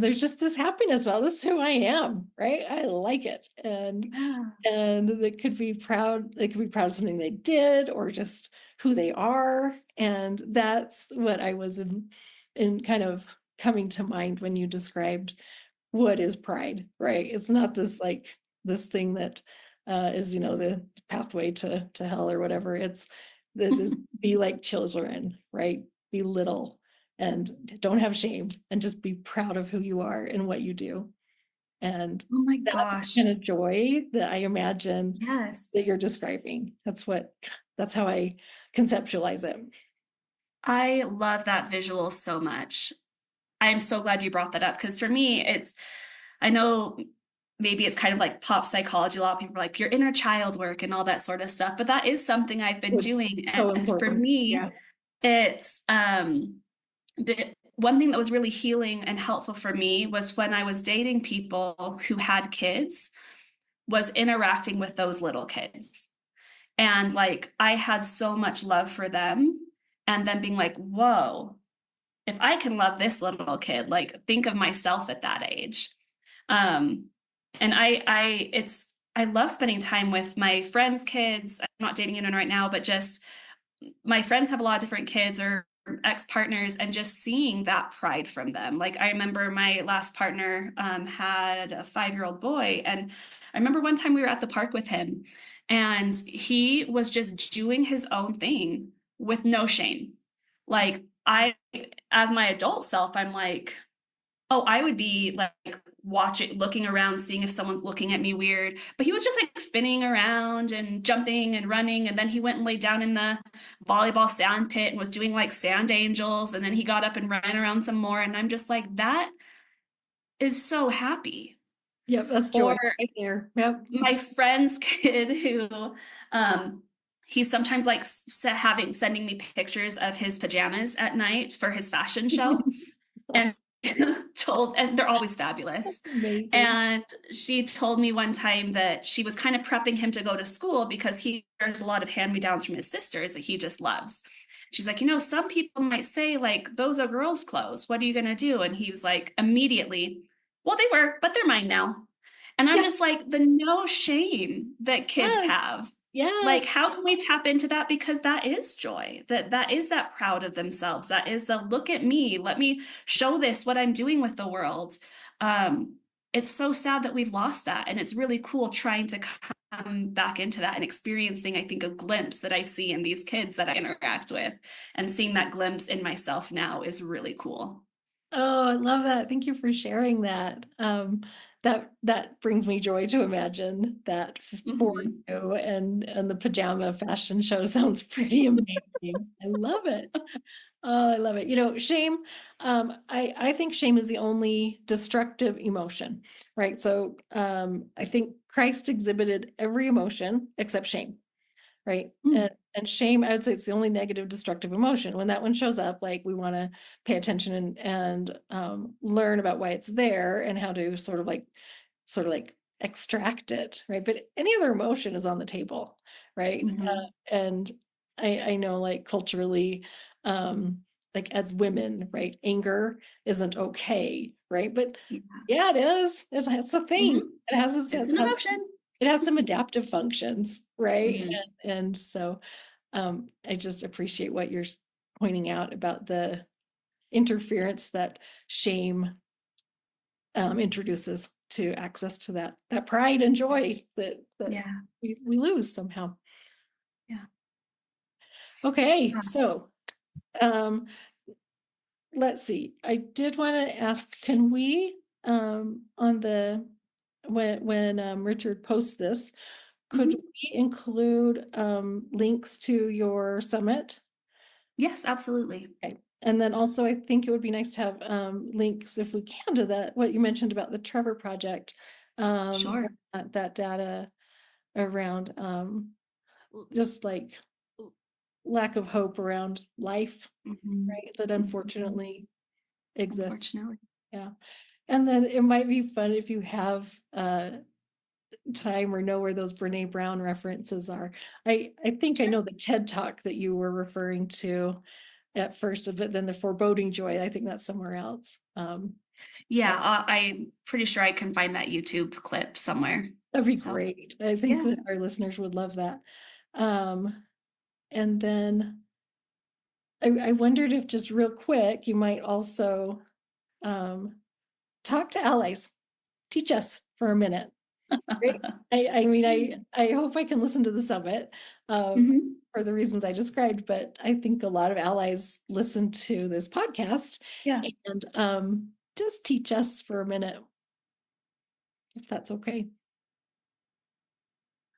there's just this happiness. Well, this is who I am, right? I like it. And they could be proud, they could be proud of something they did or just who they are. And that's what I was in kind of coming to mind when you described what is pride, right? It's not this like this thing that is, the pathway to hell or whatever. It's that is be like children, right? Be little and don't have shame and just be proud of who you are and what you do. And Oh my that's gosh. the kind of joy that I imagine Yes. that you're describing. That's how I conceptualize it. I love that visual so much. I'm so glad you brought that up because for me, I know maybe it's kind of like pop psychology. A lot of people are like your inner child work and all that sort of stuff, but that is something I've been It's doing. so And for important. me, Yeah. it's one thing that was really healing and helpful for me was when I was dating people who had kids, was interacting with those little kids. And like I had so much love for them and then being like, whoa, if I can love this little kid, like think of myself at that age. Um, and I love spending time with my friends' kids. I'm not dating anyone right now, but just my friends have a lot of different kids or ex-partners, and just seeing that pride from them. Like I remember my last partner had a 5-year-old boy, and I remember one time we were at the park with him, and he was just doing his own thing with no shame. Like I, as my adult self, I'm like, oh, I would be like watching, looking around, seeing if someone's looking at me weird. But he was just like spinning around and jumping and running. And then he went and laid down in the volleyball sand pit and was doing like sand angels. And then he got up and ran around some more. And I'm just like, that is so happy. Yep, that's Or joy right there. Yep. my friend's kid who, he's sometimes like sending me pictures of his pajamas at night for his fashion show. And and they're always fabulous. Amazing. And she told me one time that she was kind of prepping him to go to school because he there's a lot of hand-me-downs from his sisters that he just loves. She's like, some people might say like those are girls' clothes. What are you gonna do? And he was like immediately, well, they were, but they're mine now. And I'm Yeah. just like, the no shame that kids Yes. have. Yes. Like, how can we tap into that? Because that is joy, that is that proud of themselves. That is a look at me. Let me show this, what I'm doing with the world. It's so sad that we've lost that. And it's really cool trying to come back into that and experiencing, I think, a glimpse that I see in these kids that I interact with, and seeing that glimpse in myself now is really cool. Oh, I love that. Thank you for sharing that. That brings me joy to imagine that for Mhm. you, and the pajama fashion show sounds pretty amazing. I love it. Oh, I love it. Shame, I think shame is the only destructive emotion, right? So, I think Christ exhibited every emotion except shame, right? Mm. And shame, I would say it's the only negative destructive emotion. When that one shows up, like we want to pay attention and learn about why it's there and how to sort of like extract it, right? But any other emotion is on the table, right? Mhm. And I know, like, culturally, um, like as women, right, anger isn't okay, right? But Yeah. yeah, it is. It's a thing. Mhm. It has its, It's it an has emotion. it has some adaptive functions, right? Mhm. And so I just appreciate what you're pointing out about the interference that shame introduces to access to that pride and joy that Yeah. we lose somehow. Yeah. Okay, so um, let's see. I did want to ask, can we on the when Richard posts this, could Mhm. we include links to your summit? Yes, absolutely. Okay. And then also, I think it would be nice to have links, if we can, to what you mentioned about the Trevor Project, Sure. that data around just like lack of hope around life, Mhm. right? That Mhm. unfortunately exists. Unfortunately. Yeah. And then it might be fun if you have time or know where those Brene Brown references are. I think I Sure. know the TED Talk that you were referring to at first, but then the foreboding joy, I think that's somewhere else. Yeah, So I'm pretty sure I can find that YouTube clip somewhere. that'd be So, great. I think yeah. that our listeners would love that. Um, and then I wondered if, just real quick, you might also um, talk to allies, teach us for a minute. Right? I mean, I hope I can listen to the summit Mhm. for the reasons I described, but I think a lot of allies listen to this podcast, Yeah. and just teach us for a minute, if that's okay.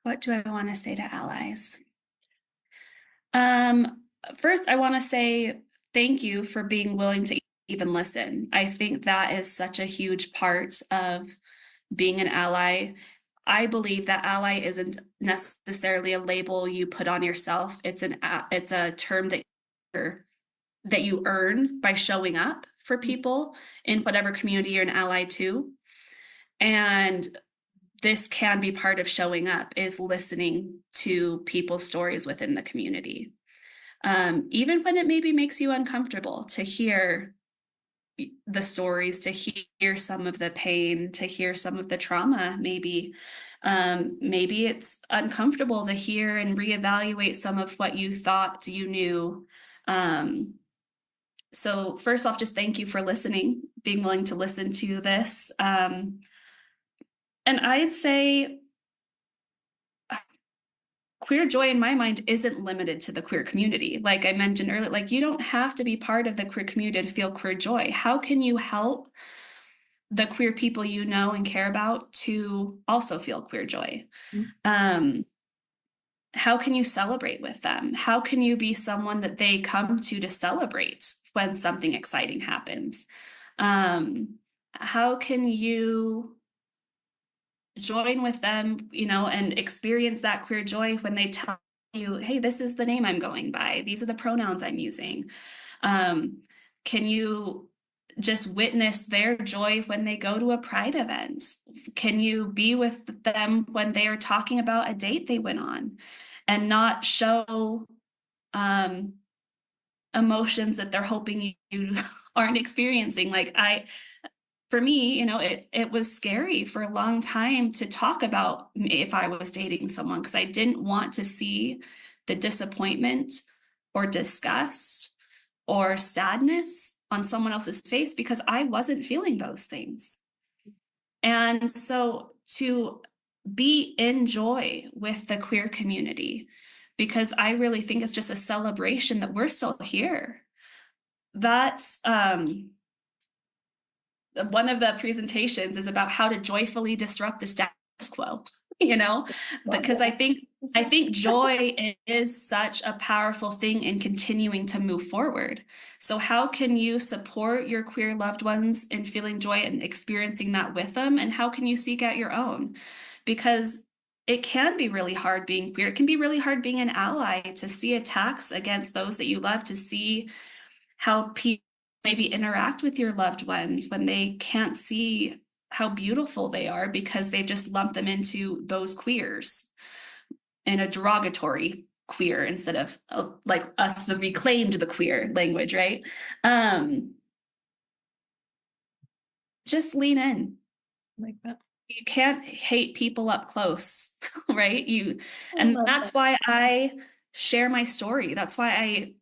What do I want to say to allies? Um, First, I want to say thank you for being willing to even listen. I think that is such a huge part of being an ally. I believe that ally isn't necessarily a label you put on yourself. It's a term that you earn by showing up for people in whatever community you're an ally to. And this can be part of showing up, is listening to people's stories within the community. even when it maybe makes you uncomfortable to hear the stories, to hear some of the pain, to hear some of the trauma, maybe. Maybe it's uncomfortable to hear and reevaluate some of what you thought you knew. So first off, just thank you for listening, being willing to listen to this. And I'd say queer joy in my mind isn't limited to the queer community. Like I mentioned earlier, like you don't have to be part of the queer community to feel queer joy. How can you help the queer people you know and care about to also feel queer joy? How can you celebrate with them? How can you be someone that they come to celebrate when something exciting happens? How can you join with them, and experience that queer joy when they tell you, hey, this is the name I'm going by. These are the pronouns I'm using. Can you just witness their joy when they go to a pride event? Can you be with them when they are talking about a date they went on and not show emotions that they're hoping you aren't experiencing? For me, it was scary for a long time to talk about if I was dating someone because I didn't want to see the disappointment or disgust or sadness on someone else's face because I wasn't feeling those things. And so to be in joy with the queer community, because I really think it's just a celebration that we're still here. That's one of the presentations is about how to joyfully disrupt the status quo, because I think joy is such a powerful thing in continuing to move forward. So how can you support your queer loved ones in feeling joy and experiencing that with them? And how can you seek out your own? Because it can be really hard being queer. It can be really hard being an ally, to see attacks against those that you love, to see how people maybe interact with your loved one when they can't see how beautiful they are because they've just lumped them into those queers in a derogatory queer instead of like us, the reclaimed the queer language, right? Just lean in. Like that. You can't hate people up close, right? And that's why I share my story. That's why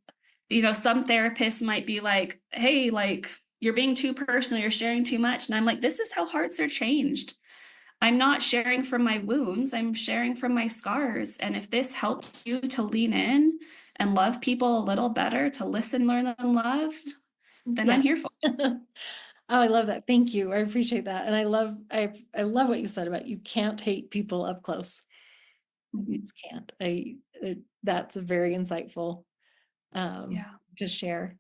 some therapists might be like, hey, like you're being too personal, you're sharing too much. And I'm like, this is how hearts are changed. I'm not sharing from my wounds, I'm sharing from my scars. And if this helps you to lean in and love people a little better, to listen, learn, and love, then I'm here for it. Oh, I love that. Thank you. I appreciate that. And I love what you said about you can't hate people up close. You just can't. That's a very insightful to share.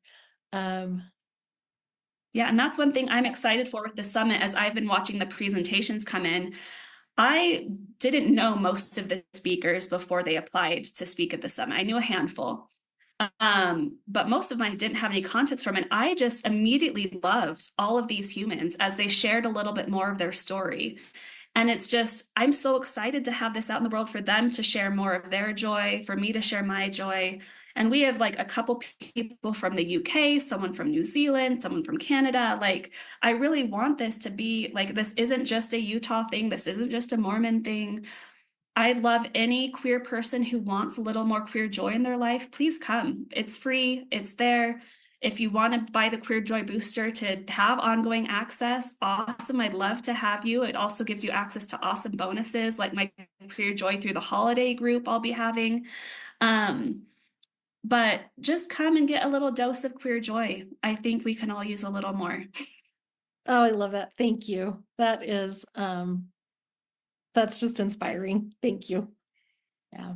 Yeah, and that's one thing I'm excited for with the summit. As I've been watching the presentations come in, I didn't know most of the speakers before they applied to speak at the summit. I knew a handful, but most of them I didn't have any context from. And I just immediately loved all of these humans as they shared a little bit more of their story. And it's just, I'm so excited to have this out in the world for them to share more of their joy, for me to share my joy. And we have like a couple people from the UK, someone from New Zealand, someone from Canada. Like, I really want this to be like, this isn't just a Utah thing. This isn't just a Mormon thing. I love any queer person who wants a little more queer joy in their life. Please come. It's free. It's there. If you want to buy the Queer Joy Booster to have ongoing access, awesome. I'd love to have you. It also gives you access to awesome bonuses like my Queer Joy Through the Holiday group I'll be having. But just come and get a little dose of queer joy. I think we can all use a little more. Oh, I love that. Thank you. That is, that's just inspiring. Thank you. Yeah.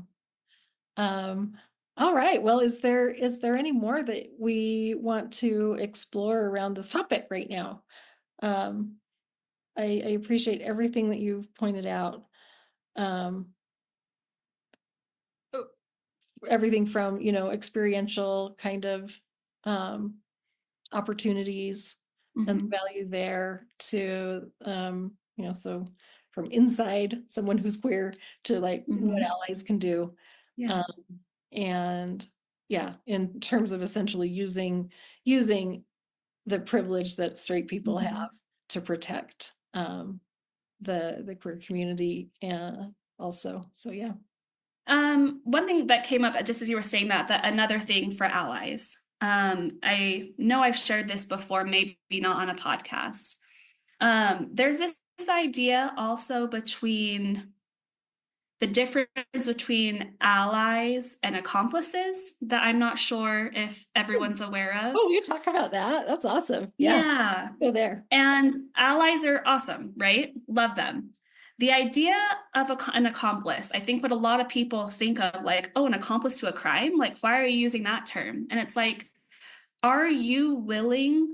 All right. Well, is there any more that we want to explore around this topic right now? I appreciate everything that you've pointed out. Everything from, experiential kind of opportunities and the value there to, so from inside someone who's queer to like what allies can do. Yeah. And yeah, in terms of essentially using the privilege that straight people have to protect the queer community also. So yeah. One thing that came up just as you were saying that another thing for allies. I know I've shared this before, maybe not on a podcast. There's this idea also between the difference between allies and accomplices that I'm not sure if everyone's aware of. Oh, you talk about that. That's awesome. Yeah. Yeah. Go there. And allies are awesome, right? Love them. The idea of an accomplice, I think what a lot of people think of, like, oh, an accomplice to a crime, like, why are you using that term? And it's like, are you willing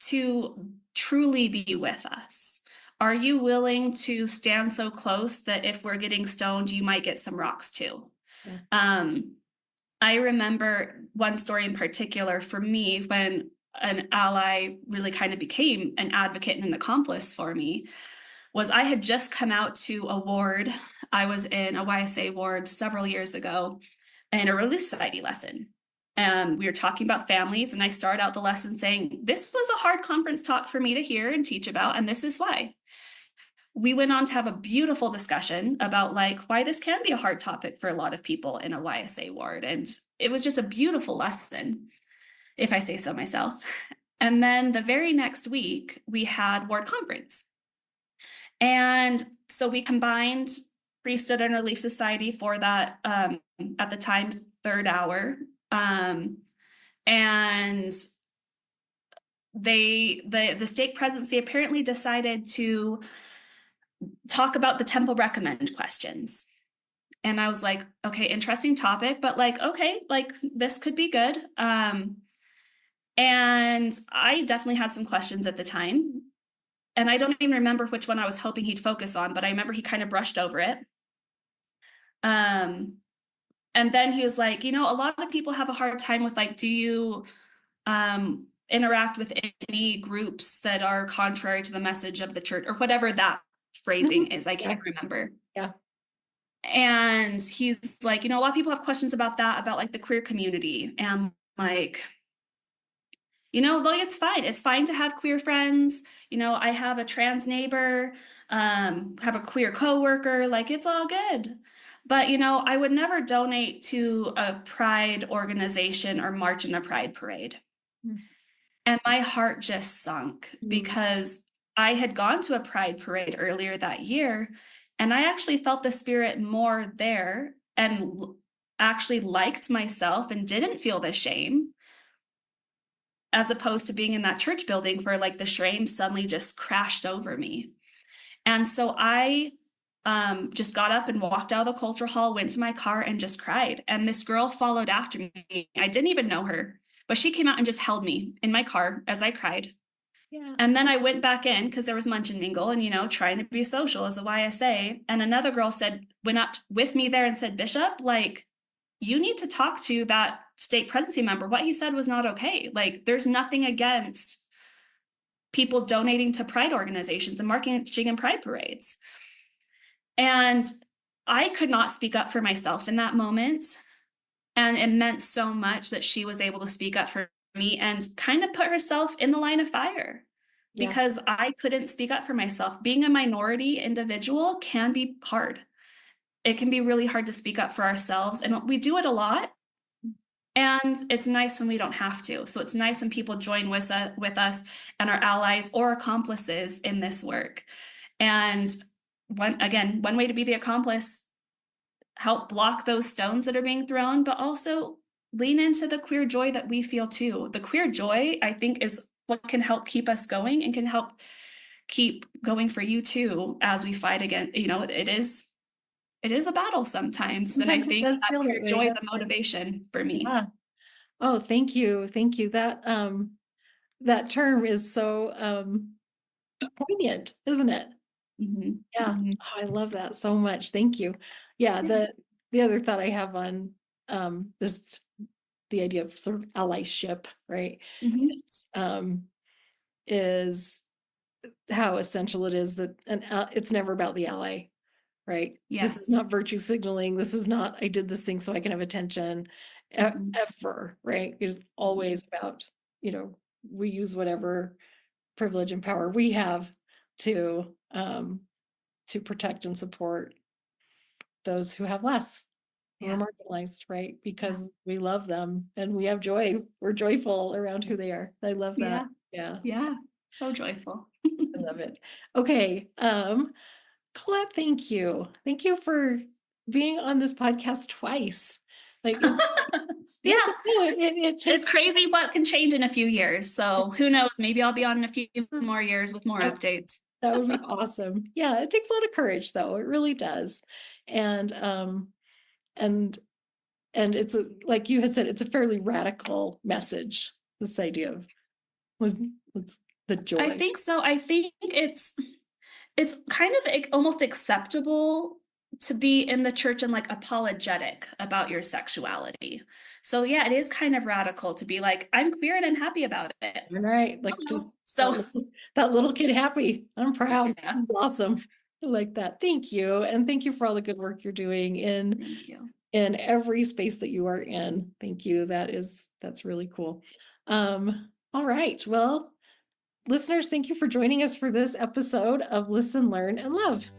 to truly be with us? Are you willing to stand so close that if we're getting stoned, you might get some rocks too? Yeah. I remember one story in particular for me when an ally really kind of became an advocate and an accomplice for me was I had just come out to a ward. I was in a YSA ward several years ago in a Relief Society lesson. And we were talking about families, and I started out the lesson saying, this was a hard conference talk for me to hear and teach about, and this is why. We went on to have a beautiful discussion about like why this can be a hard topic for a lot of people in a YSA ward. And it was just a beautiful lesson, if I say so myself. And then the very next week, we had ward conference. And so we combined Priesthood and Relief Society for that, at the time, third hour. And the stake presidency apparently decided to talk about the temple recommend questions. And I was like, okay, interesting topic, but like, okay, like this could be good. And I definitely had some questions at the time. And I don't even remember which one I was hoping he'd focus on, but I remember he kind of brushed over it. And then he was like, you know, a lot of people have a hard time with like, do you interact with any groups that are contrary to the message of the church or whatever that phrasing is? I can't remember. Yeah. And he's like, you know, a lot of people have questions about that, about like the queer community. And like, you know, like it's fine. It's fine to have queer friends. You know, I have a trans neighbor, have a queer coworker, like it's all good. But, you know, I would never donate to a pride organization or march in a pride parade. And my heart just sunk because I had gone to a pride parade earlier that year, and I actually felt the spirit more there and actually liked myself and didn't feel the shame, as opposed to being in that church building where like the shame suddenly just crashed over me. And so I just got up and walked out of the cultural hall, went to my car and just cried. And this girl followed after me. I didn't even know her, but she came out and just held me in my car as I cried. Yeah. And then I went back in because there was munch and mingle and, you know, trying to be social as a YSA. And another girl went up with me there and said, Bishop, like, you need to talk to that state presidency member. What he said was not okay. Like, there's nothing against people donating to pride organizations and marching in pride parades. And I could not speak up for myself in that moment. And it meant so much that she was able to speak up for me and kind of put herself in the line of fire because I couldn't speak up for myself. Being a minority individual can be hard. It can be really hard to speak up for ourselves. And we do it a lot. And it's nice when we don't have to. So it's nice when people join with us and our allies or accomplices in this work. And one way to be the accomplice, help block those stones that are being thrown, but also lean into the queer joy that we feel too. The queer joy, I think, is what can help keep us going and can help keep going for you too as we fight again. You know, it is a battle sometimes. And I think that queer joy is the motivation for me. Yeah. Oh, thank you. Thank you. That term is so poignant, isn't it? Mm-hmm. Yeah. Mm-hmm. Oh, I love that so much. Thank you. Yeah. The other thought I have on this, the idea of sort of allyship, right? Mm-hmm. Is how essential it is that it's never about the ally, right? Yes. This is not virtue signaling. This is not, I did this thing so I can have attention. Mhm. ever, right? It is always about, we use whatever privilege and power we have to protect and support those who have less, who are Yeah. marginalized, right? Yeah. Because we love them and we have joy. We're joyful around who they are. I love that. Yeah. Yeah, Yeah. So joyful. I love it. Okay. Colette, thank you. Thank you for being on this podcast twice. Like it's Yeah. yes, no, it It's takes crazy what can change in a few years. So who knows? Maybe I'll be on in a few more years with more that, updates. that would be awesome. Yeah, it takes a lot of courage though. It really does. And and it's like you had said, it's a fairly radical message, this idea of was the I joy. think so. I think it's kind of almost acceptable to be in the church and like apologetic about your sexuality. So yeah, it is kind of radical to be like, I'm queer and I'm happy about it. All right, like just So that little kid happy. I'm proud. yeah, This is awesome. I like that. Thank you. And thank you for all the good work you're doing thank you. in every space that you are in. Thank you. That's really cool. All right. Well, listeners, thank you for joining us for this episode of Listen, Learn, and Love.